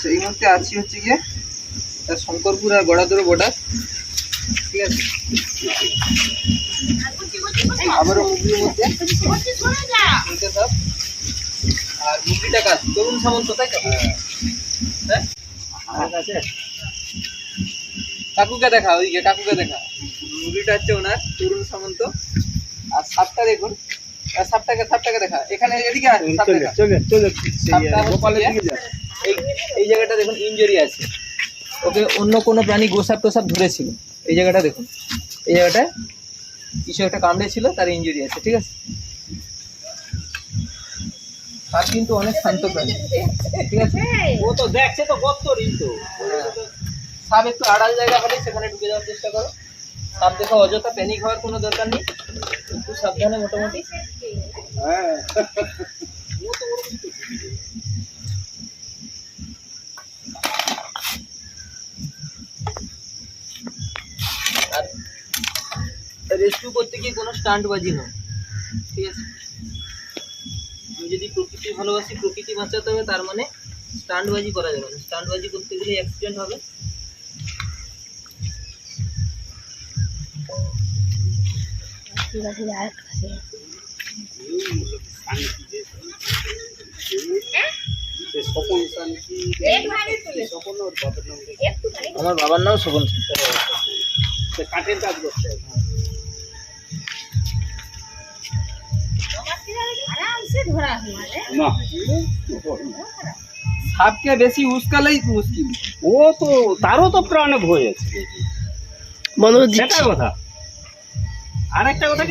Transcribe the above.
আচ্ছা, এই মুহূর্তে আছি হচ্ছে গিয়ে শঙ্করপুর আর গড়াদুরো বর্ডার, ঠিক আছে। আবারও মুগলির মধ্যে সব, আর মুগলিটা কাজ তরুণ সামন্ত, তাই তো? হ্যাঁ, কাকুকে দেখা, ওইদিকে কাকুকে দেখা। মুগলিটা হচ্ছে ওনার তরুণ সামন্ত। আর সাপটা দেখুন, সাপটাকে দেখা, এখানে এদিকে এই জায়গাটা দেখুন ইনজুরি আছে, ওকে অন্য কোনো প্রাণী গোসাপ টোসাপ ধরেছিল। এই জায়গাটা দেখুন, এই জায়গাটায় কিছু একটা কামড়েছিল, তার ইনজুরি আছে, ঠিক আছে। সাপ কিন্তু অনেক শান্ত প্রাণী, ঠিক আছে। ও তো দেখছে তো গত্তরই তো। সাপ একটু আড়াল জায়গা হলে সেখানে ঢুকে যাওয়ার চেষ্টা করো। সাপ দেখো, অযথা প্যানিক হওয়ার কোনো দরকার নেই, একটু সাবধানে মোটামুটি। আর রেস্কিউ করতে গিয়ে কোনো স্টান্টবাজি নয়, ঠিক আছে। আমি যদি প্রকৃতি ভালোবাসি, প্রকৃতি বাঁচাতে হবে, তার মানে স্টান্টবাজি করা যাবে না। স্টান্টবাজি করতে গেলে অ্যাক্সিডেন্ট হবে। আমার বাবার নাম শোভন। কাঠের কাজ করতে সাপকে বেশি উস্কালেই মুশকিল। ও তো তারও তো প্রাণে ভয় আছে, সেটা কথা। আর একটা কথা